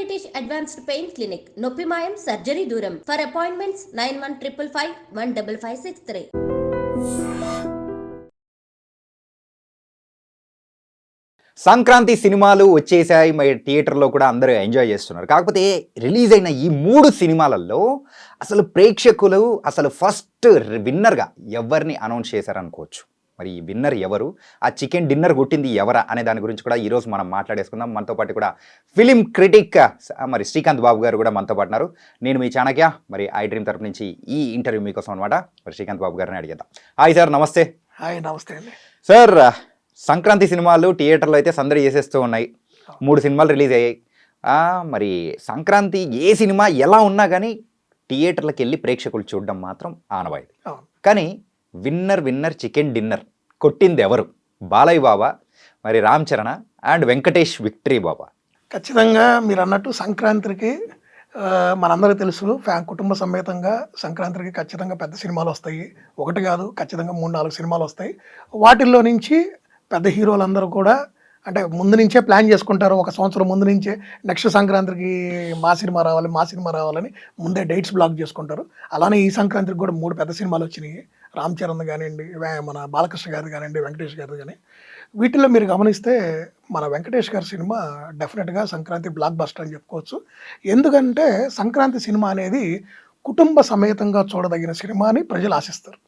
British Advanced Pain Clinic, Noppimayam Surgery Duram. For appointments 9155515563. Sankranti సినిమాలు వచ్చేసాయి, మరి థియేటర్లో కూడా అందరూ ఎంజాయ్ చేస్తున్నారు. కాకపోతే రిలీజ్ అయిన ఈ 3 సినిమాలలో అసలు ప్రేక్షకులు అసలు ఫస్ట్ విన్నర్గా ఎవరిని అనౌన్స్ చేశారనుకోవచ్చు. మరి ఈ విన్నర్ ఎవరు, ఆ చికెన్ డిన్నర్ కొట్టింది ఎవరా అనే దాని గురించి కూడా ఈరోజు మనం మాట్లాడేసుకుందాం. మనతో పాటు కూడా ఫిలిం క్రిటిక్ మరి శ్రీకాంత్ బాబు గారు కూడా మనతో పాటు ఉన్నారు. నేను మీ చాణక్య, మరి ఐ డ్రీమ్ తరపు నుంచి ఈ ఇంటర్వ్యూ మీకోసం అనమాట. మరి శ్రీకాంత్ బాబు గారిని అడిగేద్దాం. హాయ్ సార్, నమస్తే. హాయ్, నమస్తే అండి సార్. సంక్రాంతి సినిమాలు థియేటర్లో అయితే సందడి చేసేస్తూ ఉన్నాయి. 3 సినిమాలు రిలీజ్ అయ్యాయి. మరి సంక్రాంతి ఏ సినిమా ఎలా ఉన్నా కానీ థియేటర్లకు వెళ్ళి ప్రేక్షకులు చూడడం మాత్రం ఆనవాయితీ. కానీ విన్నర్ చికెన్ డిన్నర్ కొట్టింది ఎవరు? బాలయ్య బాబా, మరి రామ్ చరణ్ అండ్ వెంకటేష్ విక్టరీ బాబా? ఖచ్చితంగా మీరు అన్నట్టు సంక్రాంతికి మనందరికీ తెలుసు, కుటుంబ సమేతంగా సంక్రాంతికి ఖచ్చితంగా పెద్ద సినిమాలు వస్తాయి. ఒకటి కాదు, ఖచ్చితంగా 3-4 సినిమాలు వస్తాయి. వాటిల్లో నుంచి పెద్ద హీరోలందరూ కూడా అంటే ముందు నుంచే ప్లాన్ చేసుకుంటారు. ఒక సంవత్సరం ముందు నుంచే నెక్స్ట్ సంక్రాంతికి మా సినిమా రావాలని ముందే డేట్స్ బ్లాక్ చేసుకుంటారు. అలానే ఈ సంక్రాంతికి కూడా 3 పెద్ద సినిమాలు వచ్చినాయి. రామ్ చరణ్ కానివ్వండి, మన బాలకృష్ణ గారు కానివ్వండి, వెంకటేష్ గారు కానీ. వీటిల్లో మీరు గమనిస్తే మన వెంకటేష్ గారి సినిమా డెఫినెట్గా సంక్రాంతి బ్లాక్ బస్టర్ అని చెప్పుకోవచ్చు. ఎందుకంటే సంక్రాంతి సినిమా అనేది కుటుంబ సమేతంగా చూడదగిన సినిమా అని ప్రజలు ఆశిస్తారు.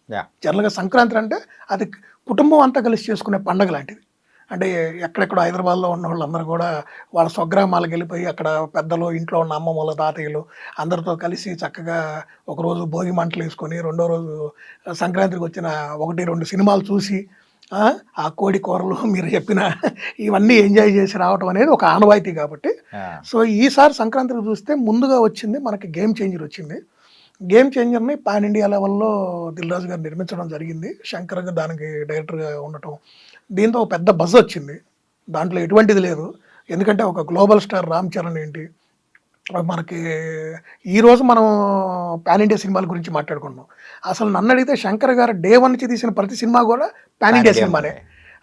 జనరల్గా సంక్రాంతి అంటే అది కుటుంబం అంతా కలిసి చేసుకునే పండగ లాంటిది. అంటే ఎక్కడెక్కడ హైదరాబాద్లో ఉన్న వాళ్ళందరూ కూడా వాళ్ళ స్వగ్రామాలకు వెళ్ళిపోయి అక్కడ పెద్దలు, ఇంట్లో ఉన్న అమ్మమ్మల, తాతయ్యలు అందరితో కలిసి చక్కగా ఒకరోజు భోగి మంటలు వేసుకొని రెండో రోజు సంక్రాంతికి వచ్చిన 1-2 సినిమాలు చూసి ఆ కోడి కూరలు మీరు చెప్పిన ఇవన్నీ ఎంజాయ్ చేసి రావటం అనేది ఒక ఆనవాయితీ. కాబట్టి సో ఈసారి సంక్రాంతికి చూస్తే ముందుగా వచ్చింది మనకి గేమ్ చేంజర్ వచ్చింది. గేమ్ చేంజర్ని పాన్ ఇండియా లెవెల్లో దిల్ రాజు గారు నిర్మించడం జరిగింది. శంకర్ గారు దానికి డైరెక్టర్గా ఉండటం, దీంతో పెద్ద బజ్ వచ్చింది. దాంట్లో ఎటువంటిది లేదు. ఎందుకంటే ఒక గ్లోబల్ స్టార్ రామ్ చరణ్ ఏంటి, మనకి ఈరోజు మనం పాన్ ఇండియా సినిమాల గురించి మాట్లాడుకున్నాం. అసలు నన్ను అడిగితే శంకర్ గారు డే 1 నుంచి తీసిన ప్రతి సినిమా కూడా పాన్ ఇండియా సినిమానే.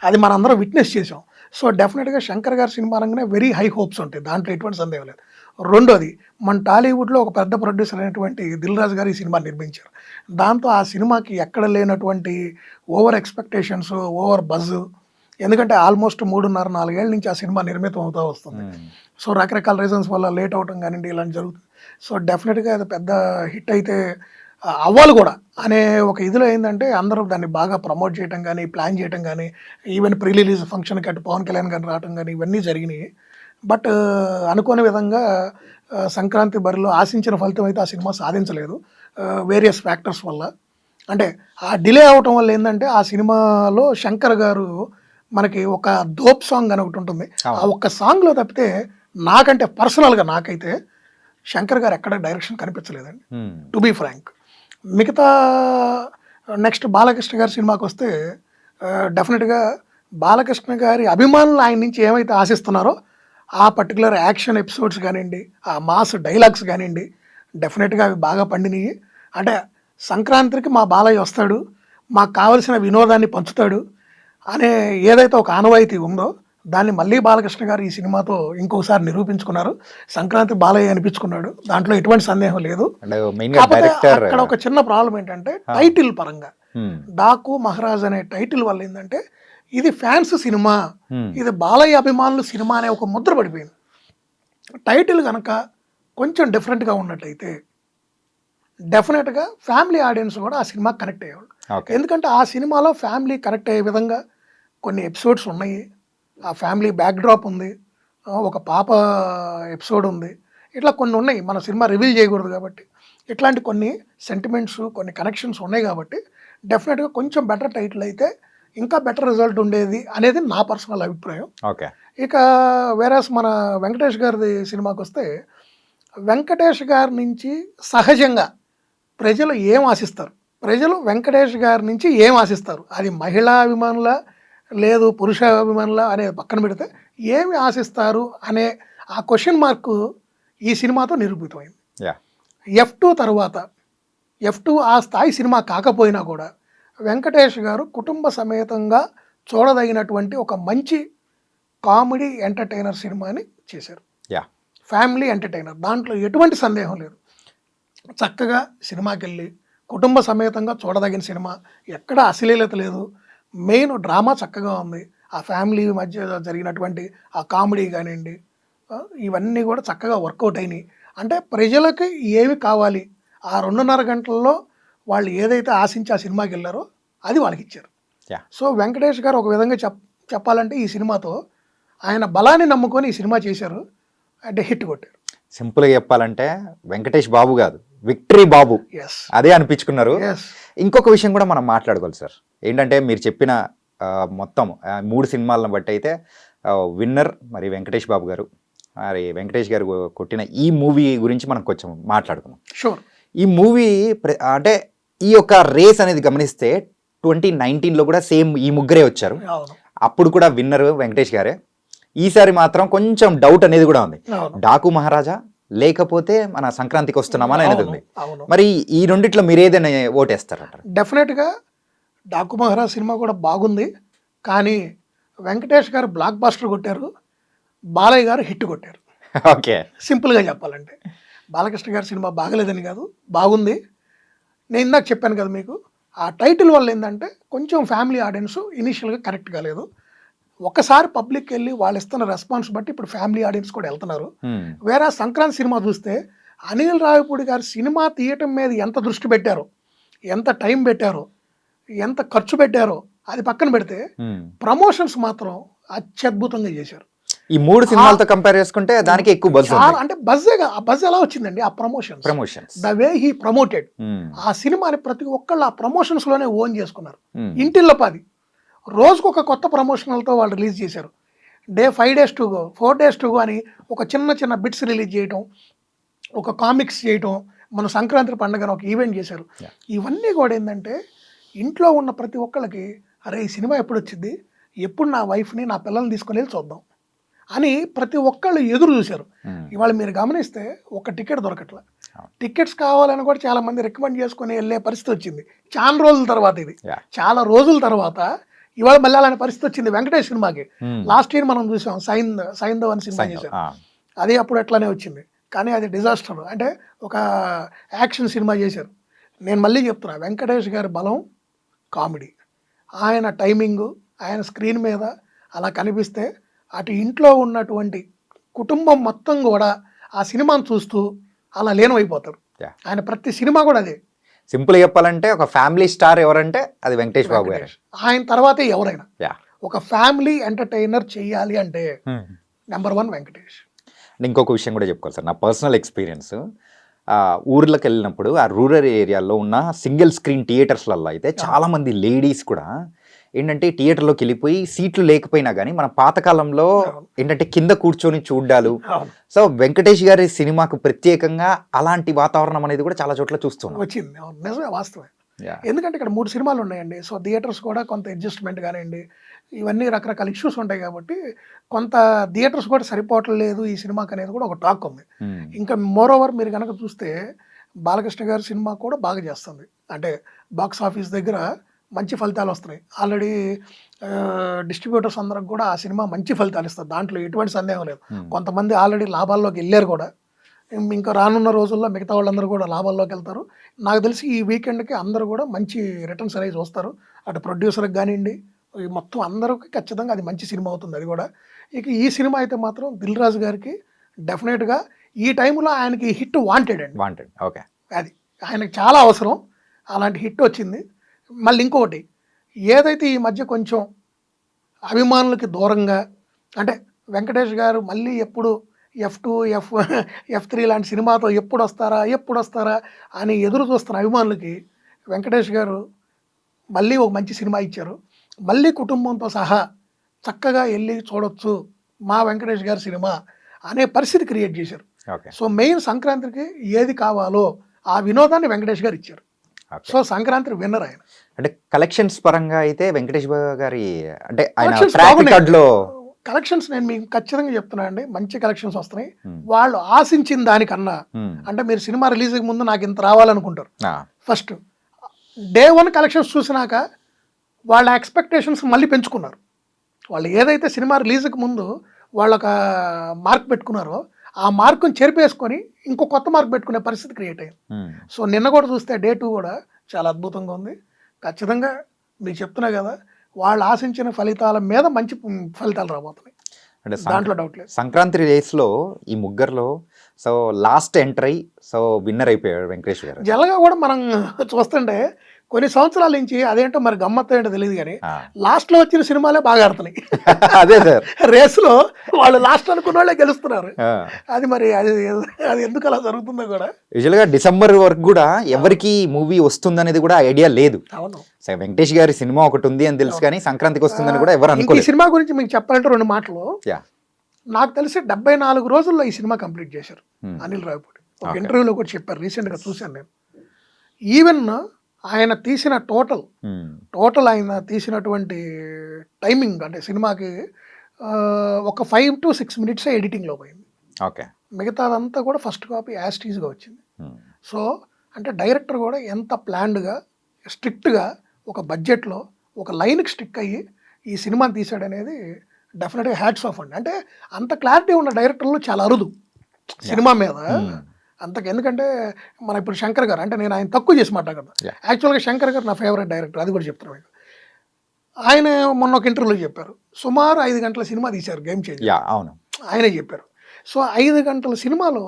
అది మనం అందరం విట్నెస్ చేసాం. సో డెఫినెట్గా శంకర్ గారి సినిమా అనగానే వెరీ హై హోప్స్ ఉంటాయి, దాంట్లో ఎటువంటి సందేహం లేదు. రెండోది, మన టాలీవుడ్లో ఒక పెద్ద ప్రొడ్యూసర్ అయినటువంటి దిల్ రాజు గారు ఈ సినిమా నిర్మించారు. దాంతో ఆ సినిమాకి ఎక్కడ లేనటువంటి ఓవర్ ఎక్స్పెక్టేషన్స్, ఓవర్ బజ్. ఎందుకంటే ఆల్మోస్ట్ 3.5-4 ఏళ్ళ నుంచి ఆ సినిమా నిర్మితం అవుతూ వస్తుంది. సో రకరకాల రీజన్స్ వల్ల లేట్ అవటం కానివ్వండి, ఇలాంటి జరుగుతుంది. సో డెఫినెట్గా అది పెద్ద హిట్ అయితే అవ్వాలి కూడా అనే ఒక ఇదిలో ఏంటంటే అందరూ దాన్ని బాగా ప్రమోట్ చేయడం కానీ, ప్లాన్ చేయడం కానీ, ఈవెన్ ప్రీ రిలీజ్ ఫంక్షన్కి అటు పవన్ కళ్యాణ్ గారిని రావడం కానీ ఇవన్నీ జరిగినాయి. బట్ అనుకోని విధంగా సంక్రాంతి బరిలో ఆశించిన ఫలితం అయితే ఆ సినిమా సాధించలేదు, వేరియస్ ఫ్యాక్టర్స్ వల్ల. అంటే ఆ డిలే అవటం వల్ల ఏంటంటే ఆ సినిమాలో శంకర్ గారు మనకి ఒక దోప్ సాంగ్ అని ఒకటి ఉంటుంది. ఆ ఒక్క సాంగ్లో తప్పితే నాకంటే పర్సనల్గా నాకైతే శంకర్ గారు ఎక్కడ డైరెక్షన్ కనిపించలేదండి, టు బీ ఫ్రాంక్. మిగతా నెక్స్ట్ బాలకృష్ణ గారి సినిమాకి వస్తే డెఫినెట్గా బాలకృష్ణ గారి అభిమానులు ఆయన నుంచి ఏమైతే ఆశిస్తున్నారో ఆ పర్టికులర్ యాక్షన్ ఎపిసోడ్స్ కానివ్వండి, ఆ మాస్ డైలాగ్స్ కానివ్వండి, డెఫినెట్గా అవి బాగా పండినాయి. అంటే సంక్రాంతికి మా బాలయ్య వస్తాడు, మాకు కావలసిన వినోదాన్ని పంచుతాడు అనే ఏదైతే ఒక ఆనవాయితీ ఉందో దాన్ని మళ్ళీ బాలకృష్ణ గారు ఈ సినిమాతో ఇంకోసారి నిరూపించుకున్నారు. సంక్రాంతి బాలయ్య అనిపించుకున్నాడు, దాంట్లో ఎటువంటి సందేహం లేదు. కాకపోతే అక్కడ ఒక చిన్న ప్రాబ్లం ఏంటంటే టైటిల్ పరంగా డాకు మహారాజ్ అనే టైటిల్ వల్ల ఏంటంటే ఇది ఫ్యాన్స్ సినిమా, ఇది బాలయ్య అభిమానులు సినిమా అనే ఒక ముద్ర పడిపోయింది. టైటిల్ కనుక కొంచెం డిఫరెంట్గా ఉన్నట్టయితే డెఫినెట్గా ఫ్యామిలీ ఆడియన్స్ కూడా ఆ సినిమా కనెక్ట్ అయ్యేవాళ్ళు. ఎందుకంటే ఆ సినిమాలో ఫ్యామిలీ కనెక్ట్ అయ్యే విధంగా కొన్ని ఎపిసోడ్స్ ఉన్నాయి. ఆ ఫ్యామిలీ బ్యాక్డ్రాప్ ఉంది, ఒక పాప ఎపిసోడ్ ఉంది, ఇట్లా కొన్ని ఉన్నాయి. మన సినిమా రివీల్ చేయకూడదు కాబట్టి ఇట్లాంటి కొన్ని సెంటిమెంట్స్, కొన్ని కనెక్షన్స్ ఉన్నాయి. కాబట్టి డెఫినెట్గా కొంచెం బెటర్ టైటిల్ అయితే ఇంకా బెటర్ రిజల్ట్ ఉండేది అనేది నా పర్సనల్ అభిప్రాయం. ఇక వేరేస్ మన వెంకటేష్ గారి సినిమాకి వస్తే వెంకటేష్ గారి నుంచి సహజంగా ప్రజలు ఏం ఆశిస్తారు, ప్రజలు వెంకటేష్ గారి నుంచి ఏం ఆశిస్తారు, అది మహిళా అభిమానుల లేదు పురుష అభిమానుల అనేది పక్కన పెడితే ఏమి ఆశిస్తారు అనే ఆ క్వశ్చన్ మార్క్ ఈ సినిమాతో నిరూపితమైంది. F2 తర్వాత F2 ఆ స్థాయి సినిమా కాకపోయినా కూడా వెంకటేష్ గారు కుటుంబ సమేతంగా చూడదగినటువంటి ఒక మంచి కామెడీ ఎంటర్టైనర్ సినిమాని చేశారు. ఫ్యామిలీ ఎంటర్టైనర్, దాంట్లో ఎటువంటి సందేహం లేదు. చక్కగా సినిమాకి వెళ్ళి కుటుంబ సమేతంగా చూడదగిన సినిమా, ఎక్కడ అశ్లీలత లేదు, మెయిన్ డ్రామా చక్కగా ఉంది, ఆ ఫ్యామిలీ మధ్య జరిగినటువంటి ఆ కామెడీ కానివ్వండి, ఇవన్నీ కూడా చక్కగా వర్కౌట్ అయినాయి. అంటే ప్రజలకి ఏమి కావాలి, ఆ 2.5 గంటల్లో వాళ్ళు ఏదైతే ఆశించి ఆ సినిమాకి వెళ్ళారో అది వాళ్ళకి ఇచ్చారు. సో వెంకటేష్ గారు ఒక విధంగా చెప్పాలంటే ఈ సినిమాతో ఆయన బలాన్ని నమ్ముకొని ఈ సినిమా చేశారు, అంటే హిట్ కొట్టారు. సింపుల్గా చెప్పాలంటే వెంకటేష్ బాబు కాదు, విక్టరీ బాబు ఎస్ అదే అనిపించుకున్నారు. ఎస్. ఇంకొక విషయం కూడా మనం మాట్లాడుకోవాలి సార్, ఏంటంటే మీరు చెప్పిన మొత్తం 3 సినిమాలను బట్టి అయితే విన్నర్ మరి వెంకటేష్ బాబు గారు. మరి వెంకటేష్ గారు కొట్టిన ఈ మూవీ గురించి మనం కొంచెం మాట్లాడుకుందాం. షూర్. ఈ మూవీ అంటే ఈ యొక్క రేస్ అనేది గమనిస్తే 2019లో కూడా సేమ్ ఈ ముగ్గురే వచ్చారు, అవును అప్పుడు కూడా విన్నర్ వెంకటేష్ గారే. ఈసారి మాత్రం కొంచెం డౌట్ అనేది కూడా ఉంది, అవును డాకు మహారాజా లేకపోతే మన సంక్రాంతికి వస్తున్నామని అనేది ఉంది. అవును. మరి ఈ రెండిట్లో మీరు ఏదైనా ఓటేస్తారంటారు? డెఫినెట్గా డాకు మహారాజ్ సినిమా కూడా బాగుంది, కానీ వెంకటేష్ గారు బ్లాక్ బాస్టర్ కొట్టారు, బాలయ్య గారు హిట్ కొట్టారు. ఓకే, సింపుల్గా చెప్పాలంటే బాలకృష్ణ గారి సినిమా బాగలేదని కాదు, బాగుంది. నేను ఇందాక చెప్పాను కదా మీకు, ఆ టైటిల్ వల్ల ఏంటంటే కొంచెం ఫ్యామిలీ ఆడియన్స్ ఇనీషియల్గా కరెక్ట్ కాలేదు. ఒకసారి పబ్లిక్ వెళ్ళి వాళ్ళు ఇస్తున్న రెస్పాన్స్ బట్టి ఇప్పుడు ఫ్యామిలీ ఆడియన్స్ కూడా వెళ్తున్నారు. వేరే సంక్రాంతి సినిమా చూస్తే అనిల్ రావిపూడి గారి సినిమా తీయటం మీద ఎంత దృష్టి పెట్టారో, ఎంత టైం పెట్టారో, ఎంత ఖర్చు పెట్టారో అది పక్కన పెడితే ప్రమోషన్స్ మాత్రం అత్యద్భుతంగా చేశారు. ఈ 3 సినిమాలతో కంపేర్ చేసుకుంటే దానికి ఎక్కువ బజ్ చాలా, అంటే ఆ బజ్ ఎలా వచ్చిందండి, ఆ promotions, the way he promoted ఆ సినిమాని ప్రతి ఒక్కళ్ళు ఆ ప్రమోషన్స్ లోనే ఓన్ చేసుకున్నారు. ఇంటిల్లో 10 రోజుకు ఒక కొత్త ప్రమోషనల్తో వాళ్ళు రిలీజ్ చేశారు. 5 days to go, 4 days to go అని ఒక చిన్న బిట్స్ రిలీజ్ చేయటం, ఒక కామిక్స్ చేయటం, మన సంక్రాంతి పండుగను ఒక ఈవెంట్ చేశారు. ఇవన్నీ కూడా ఏంటంటే ఇంట్లో ఉన్న ప్రతి ఒక్కళ్ళకి అరే ఈ సినిమా ఎప్పుడు వచ్చింది, ఎప్పుడు నా వైఫ్ని నా పిల్లల్ని తీసుకొని వెళ్ళి చూద్దాం అని ప్రతి ఒక్కళ్ళు ఎదురు చూశారు. ఇవాళ మీరు గమనిస్తే ఒక టికెట్ దొరకట్ల, టికెట్స్ కావాలని కూడా చాలా మంది రికమెండ్ చేసుకుని వెళ్ళే పరిస్థితి వచ్చింది. చాలా రోజుల తర్వాత, ఇది చాలా రోజుల తర్వాత ఇవాళ మళ్ళీ అలాంటి పరిస్థితి వచ్చింది వెంకటేష్ సినిమాకి. లాస్ట్ ఇయర్ మనం చూసాం సైందవ్ అని సినిమా చేశారు, అది అప్పుడు ఎట్లానే వచ్చింది, కానీ అది డిజాస్టర్. అంటే ఒక యాక్షన్ సినిమా చేశారు. నేను మళ్ళీ చెప్తున్నా, వెంకటేష్ గారి బలం కామెడీ, ఆయన టైమింగు, ఆయన స్క్రీన్ మీద అలా కనిపిస్తే అటు ఇంట్లో ఉన్నటువంటి కుటుంబం మొత్తం కూడా ఆ సినిమాను చూస్తూ అలా లీనమైపోతారు. ఆయన ప్రతి సినిమా కూడా అదే. సింపుల్ చెప్పాలంటే ఒక ఫ్యామిలీ స్టార్ ఎవరంటే అది వెంకటేష్ బాబు గారు. ఆయన తర్వాతే ఎవరైనా ఒక ఫ్యామిలీ ఎంటర్టైనర్ చేయాలి అంటే నెంబర్ 1 వెంకటేష్. ఇంకొక విషయం కూడా చెప్పుకోవాలి సార్, నా పర్సనల్ ఎక్స్పీరియన్స్. ఊర్లోకి వెళ్ళినప్పుడు ఆ రూరల్ ఏరియాలో ఉన్న సింగిల్ స్క్రీన్ థియేటర్స్లలో అయితే చాలామంది లేడీస్ కూడా ఏంటంటే థియేటర్లోకి వెళ్ళిపోయి సీట్లు లేకపోయినా కానీ మన పాతకాలంలో ఏంటంటే కింద కూర్చొని చూడ్డాలు. సో వెంకటేష్ గారి సినిమాకు ప్రత్యేకంగా అలాంటి వాతావరణం అనేది కూడా చాలా చోట్ల చూస్తున్నాం, వచ్చింది. నిజమే, వాస్తవమే. ఎందుకంటే ఇక్కడ 3 సినిమాలు ఉన్నాయండి, సో థియేటర్స్ కూడా కొంత అడ్జస్ట్మెంట్ కానివ్వండి, ఇవన్నీ రకరకాల ఇష్యూస్ ఉంటాయి కాబట్టి కొంత థియేటర్స్ కూడా సరిపోవట్లేదు ఈ సినిమాకి అనేది కూడా ఒక టాక్ ఉంది. ఇంకా మోరోవర్ మీరు కనుక చూస్తే బాలకృష్ణ గారి సినిమా కూడా బాగా చేస్తుంది, అంటే బాక్స్ ఆఫీస్ దగ్గర మంచి ఫలితాలు వస్తున్నాయి. ఆల్రెడీ డిస్ట్రిబ్యూటర్స్ అందరికి కూడా ఆ సినిమా మంచి ఫలితాలు ఇస్తారు, దాంట్లో ఎటువంటి సందేహం లేదు. కొంతమంది ఆల్రెడీ లాభాల్లోకి వెళ్ళారు కూడా, ఇంకా రానున్న రోజుల్లో మిగతా వాళ్ళందరూ కూడా లాభాల్లోకి వెళ్తారు. నాకు తెలిసి ఈ వీకెండ్కి అందరూ కూడా మంచి రిటర్న్స్ అనేది వస్తారు, అటు ప్రొడ్యూసర్కి కానివ్వండి, మొత్తం అందరికీ ఖచ్చితంగా అది మంచి సినిమా అవుతుంది అది కూడా. ఇక ఈ సినిమా అయితే మాత్రం దిల్ రాజు గారికి డెఫినెట్గా ఈ టైంలో ఆయనకి హిట్ వాంటెడ్. ఓకే, అది ఆయనకి చాలా అవసరం, అలాంటి హిట్ వచ్చింది. మళ్ళీ ఇంకొకటి, ఏదైతే ఈ మధ్య కొంచెం అభిమానులకి దూరంగా, అంటే వెంకటేష్ గారు మళ్ళీ ఎప్పుడు F2 F3 లాంటి సినిమాతో ఎప్పుడు వస్తారా అని ఎదురు చూస్తున్న అభిమానులకి వెంకటేష్ గారు మళ్ళీ ఒక మంచి సినిమా ఇచ్చారు. మళ్ళీ కుటుంబంతో సహా చక్కగా వెళ్ళి చూడొచ్చు మా వెంకటేష్ గారి సినిమా అనే పరిస్థితి క్రియేట్ చేశారు. సో మెయిన్ సంక్రాంతికి ఏది కావాలో ఆ వినోదాన్ని వెంకటేష్ గారు ఇచ్చారు. సో సంక్రాంతి విన్నర్ ఆయన. అంటే కలెక్షన్స్ పరంగా అయితే వెంకటేష్ బాబు గారి అంటే ఆయన ట్రాక్ రికార్డులో కలెక్షన్స్ నేను మీకు ఖచ్చితంగా చెప్తున్నా అండి, మంచి కలెక్షన్స్ వస్తున్నాయి. వాళ్ళు ఆశించిన దానికన్నా, అంటే మీరు సినిమా రిలీజ్కి ముందు నాకు ఇంత రావాలనుకుంటారు, ఫస్ట్ డే 1 కలెక్షన్స్ చూసినాక వాళ్ళ ఎక్స్పెక్టేషన్స్ మళ్ళీ పెంచుకున్నారు. వాళ్ళు ఏదైతే సినిమా రిలీజ్కి ముందు వాళ్ళు ఒక మార్క్ పెట్టుకున్నారో ఆ మార్కుని చెరిపేసుకొని ఇంకో కొత్త మార్క్ పెట్టుకునే పరిస్థితి క్రియేట్ అయింది. సో నిన్న కూడా చూస్తే డే 2 కూడా చాలా అద్భుతంగా ఉంది. ఖచ్చితంగా మీకు చెప్తున్నా కదా, వాళ్ళు ఆశించిన ఫలితాల మీద మంచి ఫలితాలు రాబోతున్నాయి, అంటే దాంట్లో డౌట్ లేదు. సంక్రాంతి రేస్లో ఈ ముగ్గురులో so last entry so winner అయిపోయాడు వెంకటేష్ గారు. జనరల్గా కూడా మనం చూస్తుంటే కొన్ని సంవత్సరాల నుంచి అదేంటో మరి గమ్మత్తు ఏంటో తెలియదు కానీ లాస్ట్లో వచ్చిన సినిమాలే బాగా ఆడుతున్నాయి. అదే సార్, రేసులో వాళ్ళు లాస్ట్ అనుకున్న వాళ్ళే గెలుస్తున్నారు. అది మరి అది ఎందుకు అలా జరుగుతుందో కూడా. యూజువల్గా డిసెంబర్ వరకు కూడా ఎవరికి మూవీ వస్తుందనేది కూడా ఐడియా లేదు. అవును, వెంకటేష్ గారి సినిమా ఒకటి ఉంది అని తెలుసు కానీ సంక్రాంతికి వస్తుందని కూడా ఎవరు అనుకోలేదు. ఈ సినిమా గురించి మీకు చెప్పాలంటే 2 మాటలు. నాకు తెలిసి 74 రోజుల్లో ఈ సినిమా కంప్లీట్ చేశారు అనిల్ రావిపూడి. ఒక ఇంటర్వ్యూలో కూడా చెప్పారు, రీసెంట్గా చూశాను నేను. ఈవెన్ ఆయన తీసిన టోటల్ ఆయన తీసినటువంటి టైమింగ్ అంటే సినిమాకి ఒక 5 to 6 minutes ఎడిటింగ్లో పోయింది. ఓకే, మిగతాదంతా కూడా ఫస్ట్ కాపీ యాస్టీజ్గా వచ్చింది. సో అంటే డైరెక్టర్ కూడా ఎంత ప్లాన్డ్గా స్ట్రిక్ట్గా ఒక బడ్జెట్లో ఒక లైన్కి స్టిక్ అయ్యి ఈ సినిమాని తీసాడనేది డెఫినెట్గా హ్యాట్స్ ఆఫ్ అండి. అంటే అంత క్లారిటీ ఉన్న డైరెక్టర్లు చాలా అరుదు సినిమా మీద అంతకు. ఎందుకంటే మన ఇప్పుడు శంకర్ గారు, అంటే నేను ఆయన తక్కువ చేసి మాట్లాడను, యాక్చువల్గా శంకర్ గారు నా ఫేవరెట్ డైరెక్టర్, అది కూడా చెప్తున్నాను మీకు. ఆయన మొన్న ఒక ఇంటర్వ్యూలో చెప్పారు, సుమారు 5 గంటల సినిమా తీశారు గేమ్ చేంజర్. అవును, ఆయనే చెప్పారు. సో 5 గంటల సినిమాలో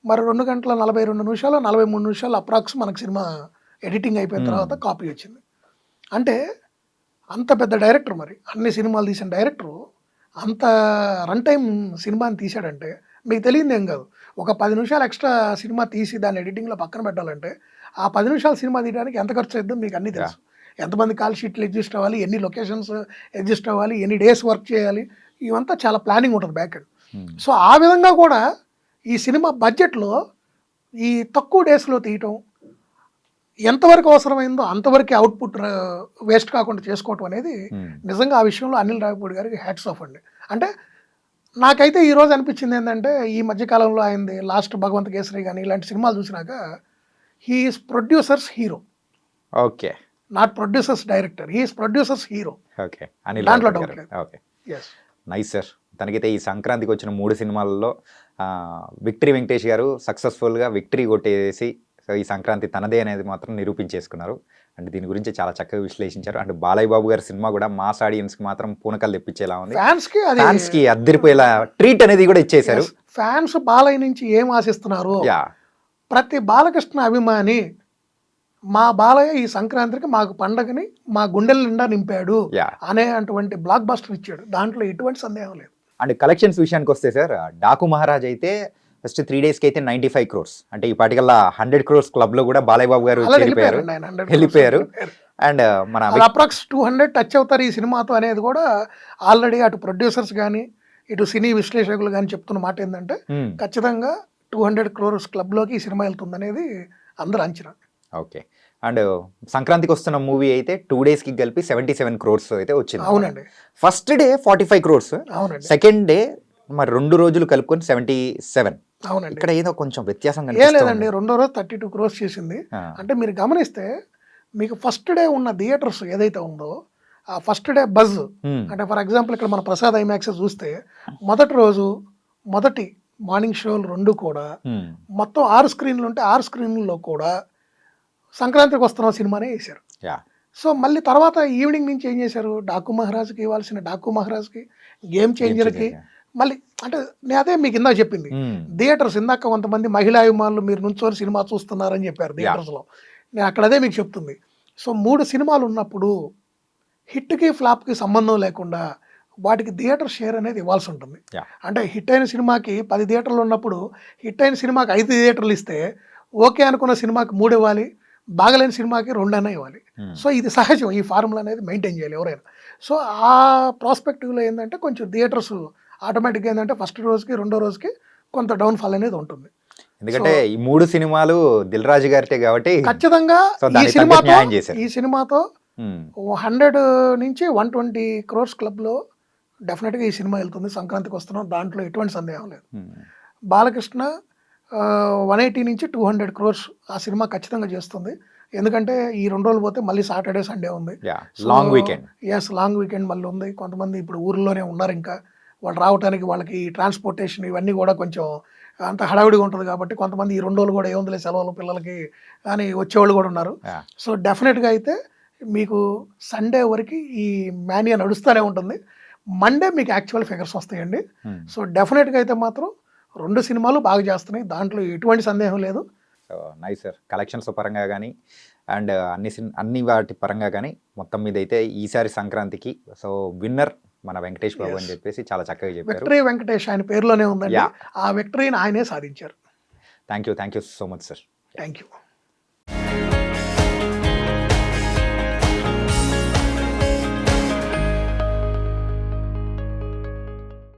మరి 2 గంటల 42 నిమిషాలు 43 నిమిషాలు అప్రాక్స్ మనకు సినిమా ఎడిటింగ్ అయిపోయిన తర్వాత కాపీ వచ్చింది. అంటే అంత పెద్ద డైరెక్టర్, మరి అన్ని సినిమాలు తీసిన డైరెక్టరు అంత రన్ టైం సినిమాని తీశాడంటే మీకు తెలియదు ఏం కాదు. ఒక 10 నిమిషాలు ఎక్స్ట్రా సినిమా తీసి దాన్ని ఎడిటింగ్లో పక్కన పెట్టాలంటే ఆ 10 నిమిషాలు సినిమా తీయడానికి ఎంత ఖర్చు అవుతుందో మీకు అన్నీ తెలుసు. ఎంతమంది కాల్ షీట్లు అడ్జస్ట్ అవ్వాలి, ఎన్ని లొకేషన్స్ అడ్జస్ట్ అవ్వాలి, ఎన్ని డేస్ వర్క్ చేయాలి, ఇవంతా చాలా ప్లానింగ్ ఉంటుంది బ్యాక్ ఎండ్. సో ఆ విధంగా కూడా ఈ సినిమా బడ్జెట్లో ఈ తక్కువ డేస్లో తీయటం, ఎంతవరకు అవసరమైందో అంతవరకు అవుట్పుట్ వేస్ట్ కాకుండా చేసుకోవటం అనేది నిజంగా ఆ విషయంలో అనిల్ రావిపూడి గారికి హ్యాట్స్ ఆఫ్ అండి. అంటే నాకైతే ఈరోజు అనిపించింది ఏంటంటే, ఈ మధ్యకాలంలో ఆయనది లాస్ట్ భగవంత్ కేసరి కానీ ఇలాంటి సినిమాలు చూసినాక he's producers hero. Okay, not producers director, he's producers hero. Okay, Anil దాంట్లో డౌట్ లేదు. Okay, nice sir. తనకైతే ఈ సంక్రాంతికి వచ్చిన 3 సినిమాలలో విక్టరీ వెంకటేష్ గారు సక్సెస్ఫుల్గా విక్టరీ కొట్టేసి సో ఈ సంక్రాంతి తనదే అనేది మాత్రం నిరూపించేసుకున్నారు. అండ్ దీని గురించి చాలా చక్కగా విశ్లేషించారు. అండ్ బాలయ్య బాబు గారి సినిమా కూడా మాస్ ఆడియన్స్కి మాత్రం పూనకలు తెప్పించేలా ఉంది, ఫ్యాన్స్కి అద్దరిపోయేలా ట్రీట్ అనేది కూడా ఇచ్చేశారు. ఫ్యాన్స్ బాలయ్య నుంచి ఏం ఆశిస్తున్నారు, ప్రతి బాలకృష్ణ అభిమాని మా బాలయ్య ఈ సంక్రాంతికి మాకు పండగని మా గుండెల నిండా నింపాడు అనే అటువంటి బ్లాక్ బస్టర్ ఇచ్చాడు, దాంట్లో ఎటువంటి సందేహం లేదు. అండ్ కలెక్షన్స్ విషయానికి వస్తే సార్, డాకు మహారాజ్ అయితే ఫస్ట్ 3 డేస్కి అయితే 95 crores, అంటే ఈ పాటికల్లా 100 crores క్లబ్లో కూడా బాలయ్య బాబు గారు వెళ్ళిపోయారు. అండ్ మన అప్రాక్స్ 200 టచ్ అవుతారు ఈ సినిమాతో అనేది కూడా ఆల్రెడీ అటు ప్రొడ్యూసర్స్ కానీ ఇటు సినీ విశ్లేషకులు కానీ చెప్తున్న మాట ఏంటంటే ఖచ్చితంగా 200 crores క్లబ్లోకి ఈ సినిమా వెళ్తుంది అనేది అందరూ అంచనా. ఓకే, అండ్ సంక్రాంతికి వస్తున్న మూవీ అయితే 2 డేస్కి కలిపి 77 crores అయితే వచ్చింది. అవునండి, ఫస్ట్ డే 45 crores, అవునండి, సెకండ్ డే మరి 2 రోజులు కలుపుకొని 77. అవునండి, ఇక్కడ ఏదో కొంచెం వ్యత్యాసం లేదండి. 2వ రోజు 32 crores చేసింది. అంటే మీరు గమనిస్తే మీకు ఫస్ట్ డే ఉన్న థియేటర్స్ ఏదైతే ఉందో ఆ ఫస్ట్ డే బజ్, అంటే ఫర్ ఎగ్జాంపుల్ ఇక్కడ మన ప్రసాద్ ఐమాక్స్ చూస్తే మొదటి రోజు మొదటి మార్నింగ్ షోలు 2 కూడా మొత్తం 6 స్క్రీన్లు ఉంటే 6 స్క్రీన్లలో కూడా సంక్రాంతికి వస్తున్న సినిమానే వేశారు. సో మళ్ళీ తర్వాత ఈవినింగ్ నుంచి ఏం చేశారు, డాకు మహారాజ్కి ఇవ్వాల్సిన డాకు మహారాజ్కి, గేమ్ చేంజర్కి మళ్ళీ, అంటే నేను అదే మీకు ఇందాక చెప్పింది, థియేటర్స్ ఇందాక కొంతమంది మహిళా అభిమానులు మీరు నుంచోని సినిమా చూస్తున్నారని చెప్పారు థియేటర్స్లో, నేను అక్కడ అదే మీకు చెప్తుంది. సో 3 సినిమాలు ఉన్నప్పుడు హిట్కి ఫ్లాప్కి సంబంధం లేకుండా వాటికి థియేటర్ షేర్ అనేది ఇవ్వాల్సి ఉంటుంది. అంటే హిట్ అయిన సినిమాకి 10 థియేటర్లు ఉన్నప్పుడు హిట్ అయిన సినిమాకి 5 థియేటర్లు ఇస్తే ఓకే అనుకున్న సినిమాకి 3 ఇవ్వాలి, బాగలేని సినిమాకి 2 అయినా ఇవ్వాలి. సో ఇది సహజం, ఈ ఫార్ములా అనేది మెయింటైన్ చేయాలి ఎవరైనా. సో ఆ ప్రాస్పెక్టివ్లో ఏంటంటే కొంచెం థియేటర్స్ ఆటోమేటిక్గా ఏంటంటే ఫస్ట్ రోజుకి 2వ రోజుకి కొంత డౌన్ఫాల్ అనేది ఉంటుంది. ఎందుకంటే ఈ 3 సినిమాలు దిల్ రాజు గారితే కాబట్టి ఖచ్చితంగా ఈ సినిమాతో 100 నుంచి 120 crores క్లబ్లో డెఫినెట్గా ఈ సినిమా వెళ్తుంది. సంక్రాంతికి వస్తున్నాం, దాంట్లో ఎటువంటి సందేహం లేదు. బాలకృష్ణ 180 నుంచి 200 crores ఆ సినిమా ఖచ్చితంగా చేస్తుంది. ఎందుకంటే ఈ 2 రోజులు పోతే మళ్ళీ సాటర్డే సండే ఉంది, లాంగ్ వీకెండ్. లాంగ్ వీకెండ్ మళ్ళీ ఉంది. కొంతమంది ఇప్పుడు ఊర్లోనే ఉన్నారు, ఇంకా వాళ్ళు రావడానికి వాళ్ళకి ట్రాన్స్పోర్టేషన్ ఇవన్నీ కూడా కొంచెం అంత హడావిడిగా ఉంటుంది కాబట్టి కొంతమంది ఈ 2 రోజులు కూడా ఏముందిలే సెలవులు పిల్లలకి అని వచ్చేవాళ్ళు కూడా ఉన్నారు. Yeah. సో డెఫినెట్గా అయితే మీకు సండే వరకు ఈ మానియా నడుస్తూనే ఉంటుంది. మండే మీకు యాక్చువల్ ఫిగర్స్ వస్తాయండి. సో డెఫినెట్గా అయితే మాత్రం 2 సినిమాలు బాగా చేస్తున్నాయి, దాంట్లో ఎటువంటి సందేహం లేదు. సో నైస్ సార్, కలెక్షన్స్ పరంగా కానీ అండ్ అన్ని వాటి పరంగా కానీ మొత్తం మీద అయితే ఈసారి సంక్రాంతికి సో విన్నర్ మన వెంకటేష్ బాబు అని చెప్పేసి చాలా చక్కగా చెప్పారు. విక్టరీ వెంకటేష్ ఆయన పేరులోనే ఉందండి. Yeah. ఆ విక్టరీని ఆయనే సాధించారు. Thank you so much sir. Thank you.